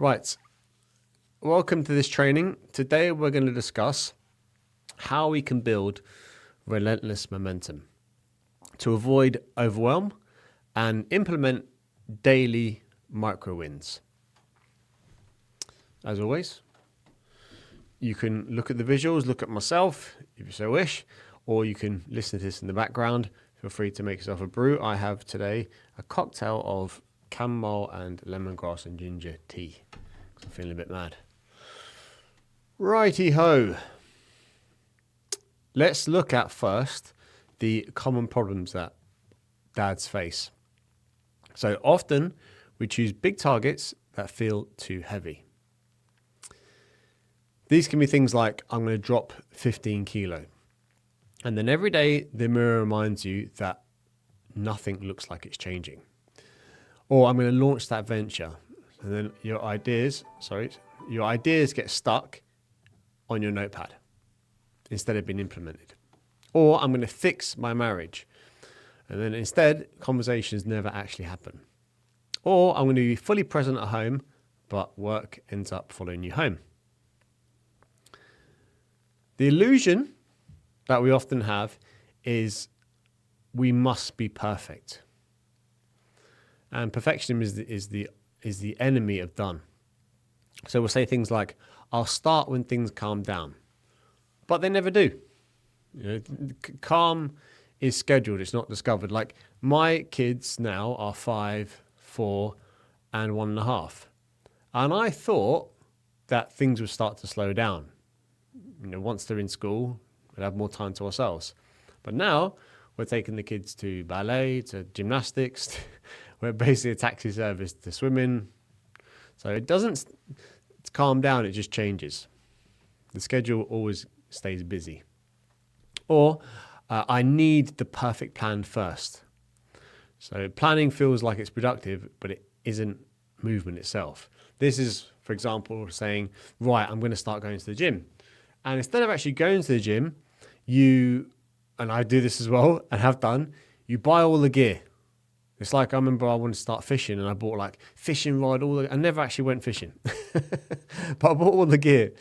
Right, welcome to this training. Today we're going to discuss how we can build relentless momentum to avoid overwhelm and implement daily micro wins. As always, you can look at the visuals, look at myself if you so wish, or you can listen to this in the background. Feel free to make yourself a brew. I have today a cocktail of chamomile and lemongrass and ginger tea because I'm feeling a bit mad. Righty ho. Let's look at first the common problems that dads face. So often we choose big targets that feel too heavy. These can be things like, I'm going to drop 15 kilo. And then every day the mirror reminds you that nothing looks like it's changing. Or I'm going to launch that venture. And then your ideas get stuck on your notepad instead of being implemented. Or I'm going to fix my marriage. And then instead, conversations never actually happen. Or I'm going to be fully present at home, but work ends up following you home. The illusion that we often have is we must be perfect. And perfectionism is the enemy of done. So we'll say things like, I'll start when things calm down. But they never do. Calm is scheduled, it's not discovered. Like my kids now are 5, 4, and 1.5. And I thought that things would start to slow down. Once they're in school, we'll have more time to ourselves. But now we're taking the kids to ballet, to gymnastics. We're basically a taxi service to swimming. So it doesn't calm down, it just changes. The schedule always stays busy. Or I need the perfect plan first. So planning feels like it's productive, but it isn't movement itself. This is, for example, saying, right, I'm going to start going to the gym. And instead of actually going to the gym, and I do this as well and have done, you buy all the gear. It's like I remember I wanted to start fishing and I bought like fishing rod, I never actually went fishing, but I bought all the gear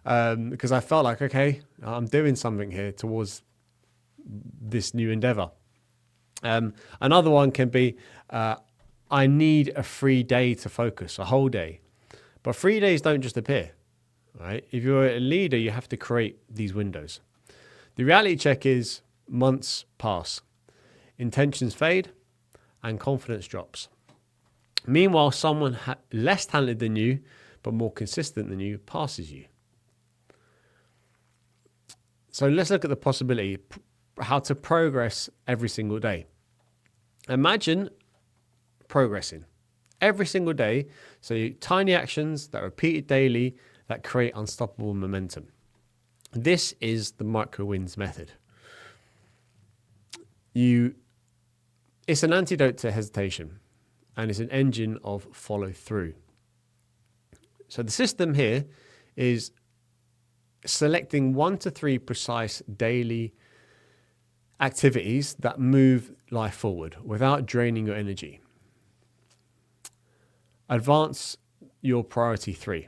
because I felt like, okay, I'm doing something here towards this new endeavor. Another one can be, I need a free day to focus, a whole day. But free days don't just appear, right? If you're a leader, you have to create these windows. The reality check is months pass, intentions fade, and confidence drops. Meanwhile, someone less talented than you, but more consistent than you, passes you. So let's look at the possibility, how to progress every single day. Imagine progressing every single day. So tiny actions that are repeated daily that create unstoppable momentum. This is the micro wins method. It's an antidote to hesitation, and it's an engine of follow through. So the system here is selecting 1 to 3 precise daily activities that move life forward without draining your energy. Advance your priority 3.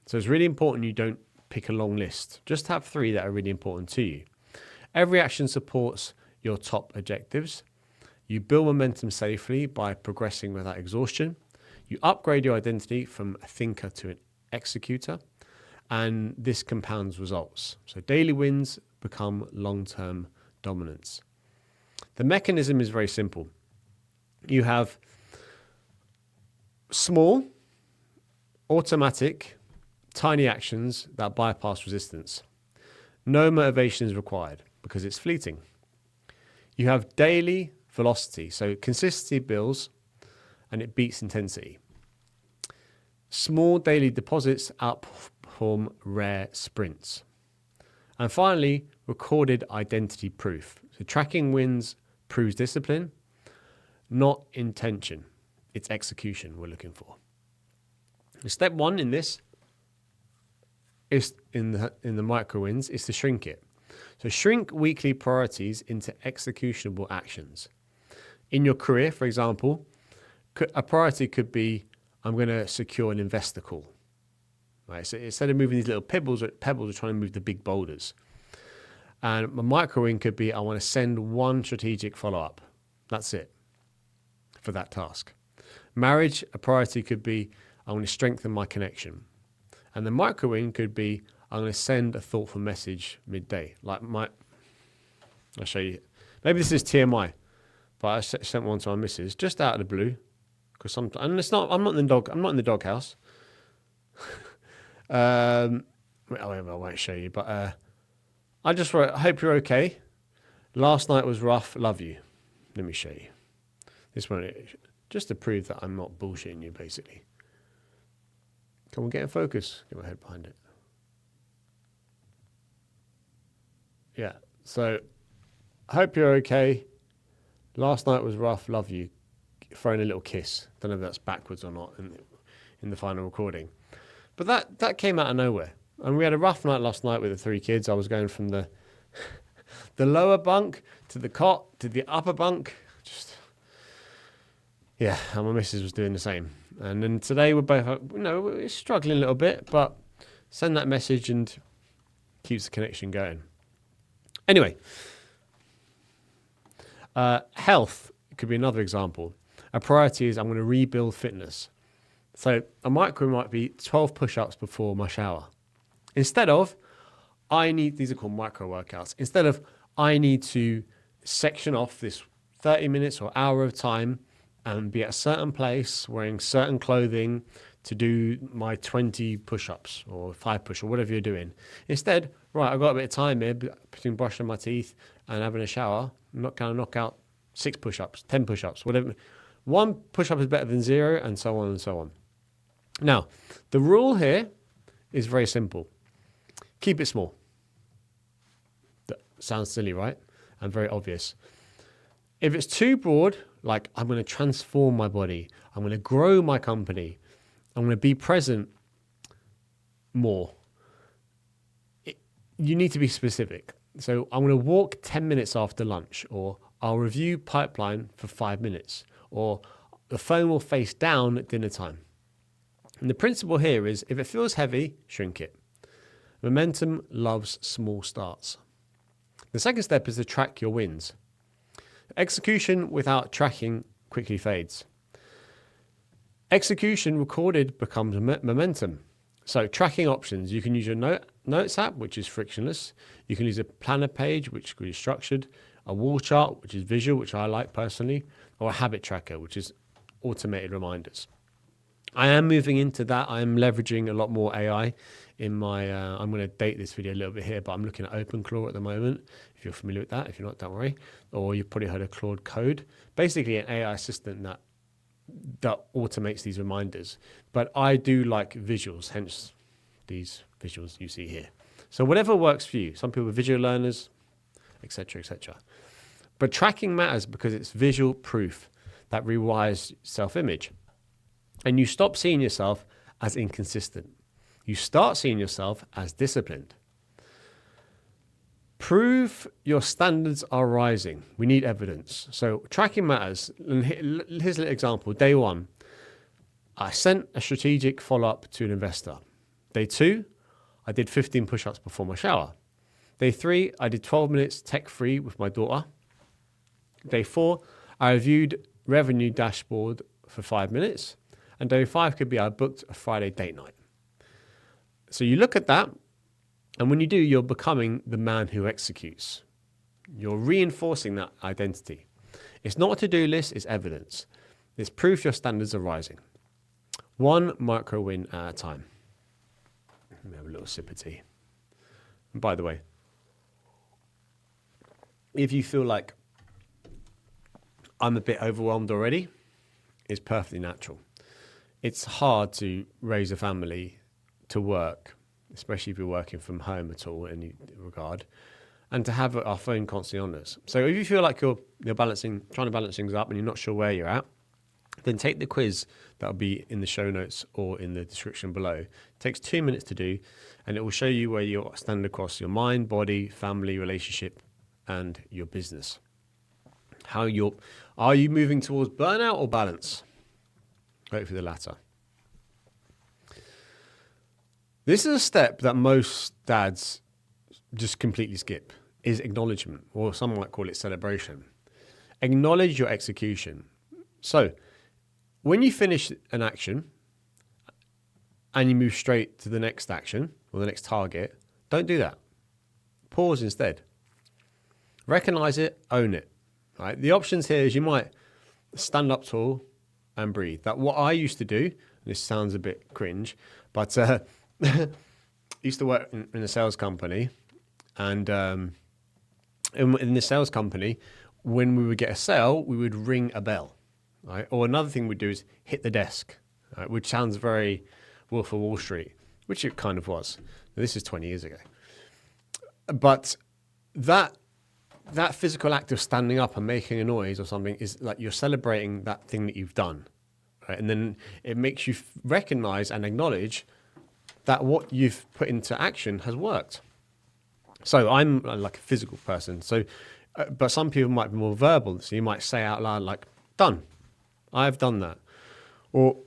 So it's really important you don't pick a long list. Just have 3 that are really important to you. Every action supports your top objectives. You build momentum safely by progressing without exhaustion. You upgrade your identity from a thinker to an executor, and this compounds results. So daily wins become long-term dominance. The mechanism is very simple. You have small, automatic, tiny actions that bypass resistance. No motivation is required because it's fleeting. You have daily velocity, so consistency builds and it beats intensity. Small daily deposits outperform rare sprints. And finally, recorded identity proof. So tracking wins proves discipline, not intention. It's execution we're looking for. Step 1 in this is in the micro wins is to shrink it. So shrink weekly priorities into executionable actions. In your career, for example, a priority could be, I'm going to secure an investor call. Right? So instead of moving these little pebbles, we're trying to move the big boulders. And my micro win could be I want to send one strategic follow-up. That's it for that task. Marriage, a priority could be I want to strengthen my connection. And the micro win could be I'm going to send a thoughtful message midday. I'll show you. Maybe this is TMI, but I sent one to my missus just out of the blue. Because sometimes, and it's not. I'm not in the doghouse. I won't show you, but I just wrote, I hope you're okay. Last night was rough. Love you. Let me show you. This one, just to prove that I'm not bullshitting you, basically. Come on, get in focus. Get my head behind it. Yeah. So, hope you're okay. Last night was rough. Love you. Throwing a little kiss. Don't know if that's backwards or not in the final recording. But that came out of nowhere. And we had a rough night last night with the 3 kids. I was going from the lower bunk to the cot to the upper bunk. And my missus was doing the same. And then today we're both, we're struggling a little bit, but send that message and keeps the connection going. Anyway, health could be another example. A priority is I'm going to rebuild fitness. So a micro might be 12 push-ups before my shower. Instead of, these are called micro workouts. Instead of, I need to section off this 30 minutes or hour of time and be at a certain place wearing certain clothing to do my 20 push-ups or 5 push or whatever you're doing. Instead, right, I've got a bit of time here between brushing my teeth and having a shower. I'm not going to knock out 6 push-ups, 10 push-ups, whatever. 1 push-up is better than 0, and so on and so on. Now, the rule here is very simple. Keep it small. That sounds silly, right? And very obvious. If it's too broad, like I'm going to transform my body, I'm going to grow my company, I'm going to be present more, you need to be specific. So I'm going to walk 10 minutes after lunch, or I'll review pipeline for 5 minutes, or the phone will face down at dinner time. And the principle here is if it feels heavy, shrink it. Momentum loves small starts. The second step is to track your wins. Execution without tracking quickly fades. Execution recorded becomes momentum. So tracking options, you can use your notes app, which is frictionless. You can use a planner page, which is structured, a wall chart, which is visual, which I like personally, or a habit tracker, which is automated reminders. I am moving into that. I am leveraging a lot more AI in my, I'm going to date this video a little bit here, but I'm looking at OpenClaw at the moment. If you're familiar with that, if you're not, don't worry. Or you've probably heard of Claude Code. Basically an AI assistant that automates these reminders. But I do like visuals, hence these visuals you see here. So whatever works for you. Some people are visual learners, etc., etc. But tracking matters because it's visual proof that rewires self-image. And you stop seeing yourself as inconsistent. You start seeing yourself as disciplined. Prove your standards are rising. We need evidence. So tracking matters. And here's an example. Day 1, I sent a strategic follow-up to an investor. Day 2, I did 15 push-ups before my shower. Day 3, I did 12 minutes tech-free with my daughter. Day 4, I reviewed revenue dashboard for 5 minutes. And day 5 could be I booked a Friday date night. So you look at that, and when you do, you're becoming the man who executes. You're reinforcing that identity. It's not a to-do list, it's evidence. It's proof your standards are rising. One micro win at a time. Let me have a little sip of tea. And by the way, if you feel like I'm a bit overwhelmed already, it's perfectly natural. It's hard to raise a family to work, especially if you're working from home at all in any regard, and to have our phone constantly on us. So if you feel like you're trying to balance things up and you're not sure where you're at, then take the quiz that'll be in the show notes or in the description below. It takes 2 minutes to do, and it will show you where you're standing across your mind, body, family, relationship, and your business. Are you moving towards burnout or balance? Hopefully the latter. This is a step that most dads just completely skip, is acknowledgement, or some might call it celebration. Acknowledge your execution. So when you finish an action and you move straight to the next action or the next target, don't do that. Pause instead. Recognize it, own it. Right? The options here is you might stand up tall and breathe. That what I used to do, this sounds a bit cringe, but used to work in a sales company, and in the sales company, when we would get a sale, we would ring a bell, right? Or another thing we'd do is hit the desk, right? Which sounds very Wolf of Wall Street, which it kind of was. This is 20 years ago. But that physical act of standing up and making a noise or something is like you're celebrating that thing that you've done, right? And then it makes you recognize and acknowledge that what you've put into action has worked. So I'm like a physical person. So, but some people might be more verbal. So you might say out loud, like, done. I've done that. Or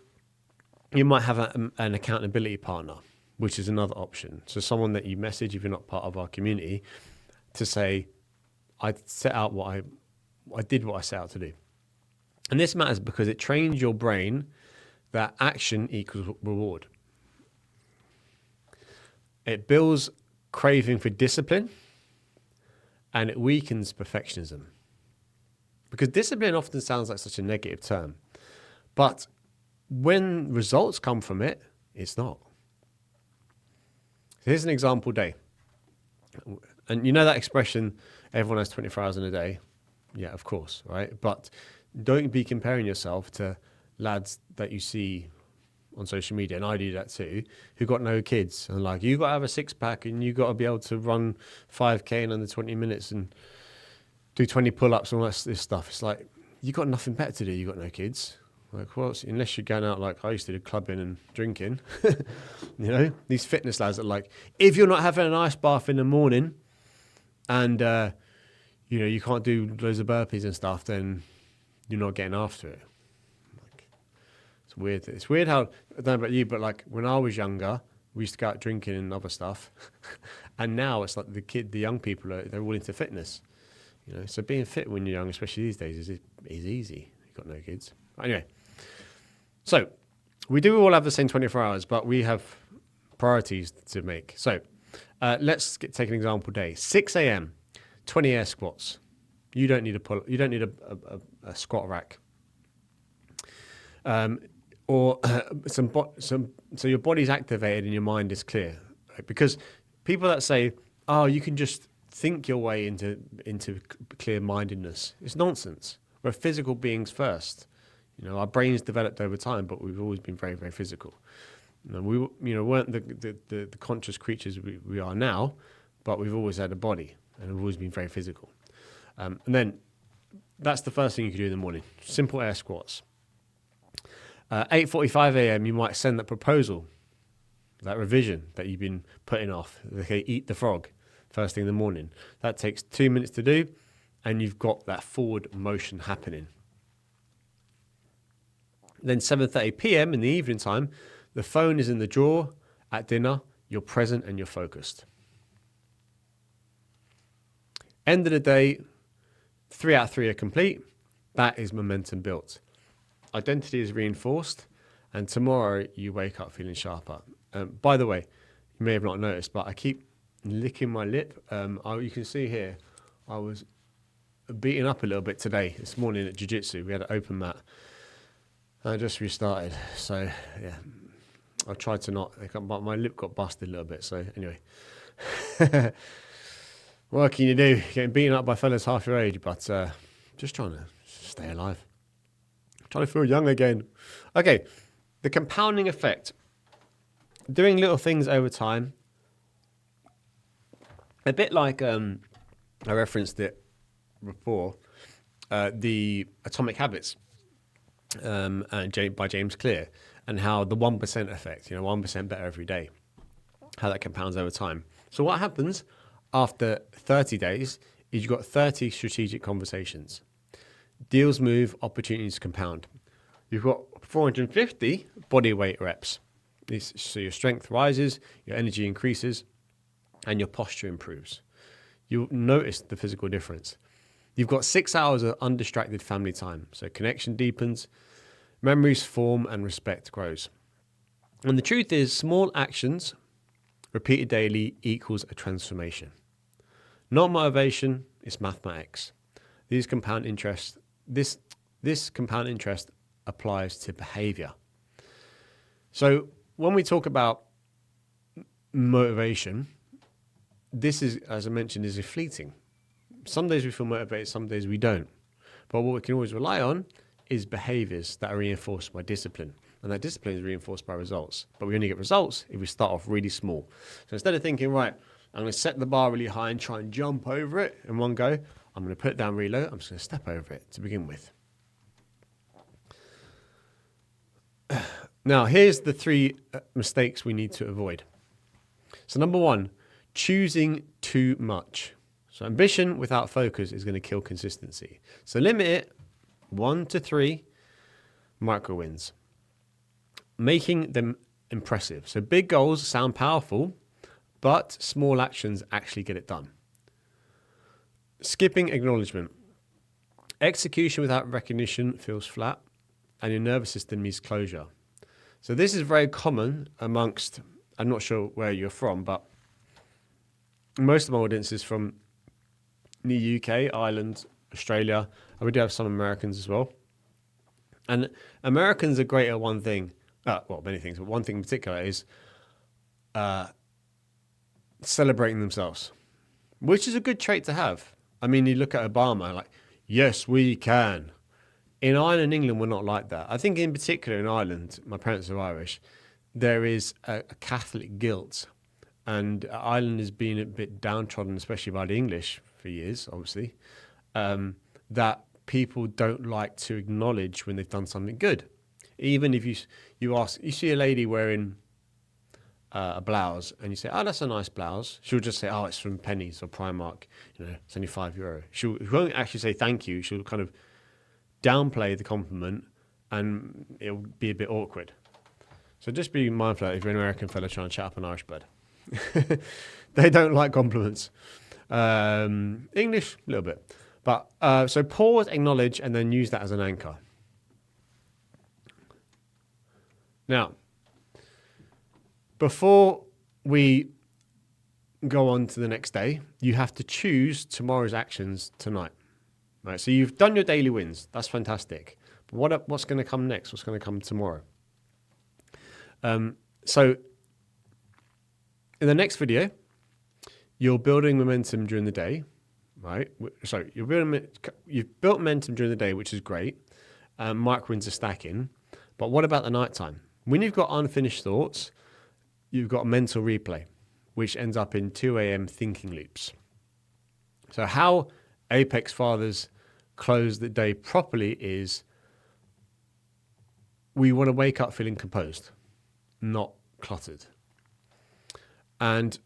you might have an accountability partner, which is another option. So someone that you message if you're not part of our community to say, I set out I did what I set out to do. And this matters because it trains your brain that action equals reward. It builds craving for discipline, and it weakens perfectionism. Because discipline often sounds like such a negative term, but when results come from it, it's not. Here's an example day. And you know that expression, everyone has 24 hours in a day? Yeah, of course, right? But don't be comparing yourself to lads that you see on social media, and I do that too, who got no kids. And like, you got to have a six pack and you got to be able to run 5K in under 20 minutes and do 20 pull-ups and all this stuff. It's like, you got nothing better to do. You got no kids. Like, well, unless you're going out like I used to do, clubbing and drinking. These fitness lads are like, if you're not having an ice bath in the morning and, you can't do loads of burpees and stuff, then you're not getting after it. Like, it's weird. It's weird how, I don't know about you, but like when I was younger, we used to go out drinking and other stuff. And now it's like the young people, they're all into fitness. So being fit when you're young, especially these days, is easy. You've got no kids. Anyway, so we do all have the same 24 hours, but we have priorities to make. So let's take an example day. 6 a.m., 20 air squats. You don't need a squat rack. So your body's activated and your mind is clear. Right? Because people that say, oh, you can just think your way into clear-mindedness, it's nonsense. We're physical beings first. Our brains developed over time, but we've always been very, very physical. We weren't the conscious creatures we are now, but we've always had a body and we've always been very physical. And then that's the first thing you can do in the morning. Simple air squats. 8:45 a.m. you might send that proposal, that revision that you've been putting off. Okay, eat the frog first thing in the morning. That takes 2 minutes to do, and you've got that forward motion happening. Then 7:30 p.m. in the evening time, the phone is in the drawer at dinner, you're present and you're focused. End of the day, 3 out of 3 are complete. That is momentum built. Identity is reinforced, and tomorrow you wake up feeling sharper. By the way, you may have not noticed, but I keep licking my lip. You can see here, I was beaten up a little bit today. This morning at jiu-jitsu, we had an open mat. I just restarted, so yeah, I tried to not, but my lip got busted a little bit, so anyway. What can you do? Getting beaten up by fellas half your age, but just trying to stay alive. Trying to feel young again. Okay, the compounding effect. Doing little things over time. A bit like I referenced it before, the Atomic Habits by James Clear, and how the 1% effect, 1% better every day, how that compounds over time. So what happens after 30 days is you've got 30 strategic conversations. Deals move, opportunities compound. You've got 450 body weight reps. So your strength rises, your energy increases, and your posture improves. You'll notice the physical difference. You've got 6 hours of undistracted family time. So connection deepens, memories form, and respect grows. And the truth is, small actions repeated daily equals a transformation. Not motivation, it's mathematics. This compound interest applies to behavior. So when we talk about motivation, this is, as I mentioned, is fleeting. Some days we feel motivated, some days we don't. But what we can always rely on is behaviors that are reinforced by discipline. And that discipline is reinforced by results. But we only get results if we start off really small. So instead of thinking, right, I'm going to set the bar really high and try and jump over it in one go, I'm going to put it down really low. I'm just going to step over it to begin with. Now, here's the 3 mistakes we need to avoid. So number 1, choosing too much. So ambition without focus is going to kill consistency. So limit it 1 to 3 micro wins. Making them impressive. So big goals sound powerful, but small actions actually get it done. Skipping acknowledgement. Execution without recognition feels flat, and your nervous system needs closure. So this is very common amongst, I'm not sure where you're from, but most of my audience is from the UK, Ireland, Australia, and we do have some Americans as well. And Americans are great at one thing, well, many things, but one thing in particular is celebrating themselves, which is a good trait to have. I mean, you look at Obama, like, yes, we can. In Ireland and England, we're not like that. I think in particular in Ireland, my parents are Irish, there is a Catholic guilt. And Ireland has been a bit downtrodden, especially by the English for years, obviously, that people don't like to acknowledge when they've done something good. Even if you see a lady wearing a blouse and you say, oh, that's a nice blouse. She'll just say, oh, it's from Pennies or Primark. It's only €5. She won't actually say thank you. She'll kind of downplay the compliment and it'll be a bit awkward. So just be mindful that if you're an American fella trying to chat up an Irish bird. They don't like compliments. English, a little bit. But so pause, acknowledge, and then use that as an anchor. Now, before we go on to the next day, you have to choose tomorrow's actions tonight. Right? So you've done your daily wins. That's fantastic. But what's going to come next? What's going to come tomorrow? So in the next video, you're building momentum during the day, right? So you've built momentum during the day, which is great. Micro wins are stacking. But what about the nighttime? When you've got unfinished thoughts, you've got a mental replay, which ends up in 2 a.m. thinking loops. So how Apex Fathers close the day properly is we want to wake up feeling composed, not cluttered. And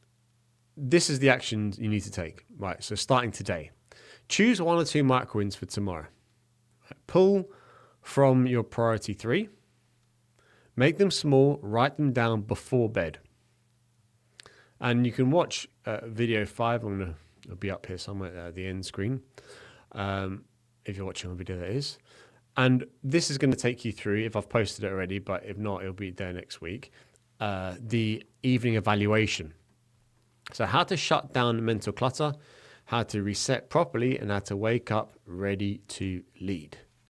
this is the action you need to take. Right, so starting today. Choose 1 or 2 micro wins for tomorrow. Pull from your priority 3. Make them small, write them down before bed. And you can watch video 5. It'll be up here somewhere at the end screen. If you're watching on video, that is. And this is going to take you through, if I've posted it already, but if not, it'll be there next week, the evening evaluation. So how to shut down mental clutter, how to reset properly, and how to wake up ready to lead.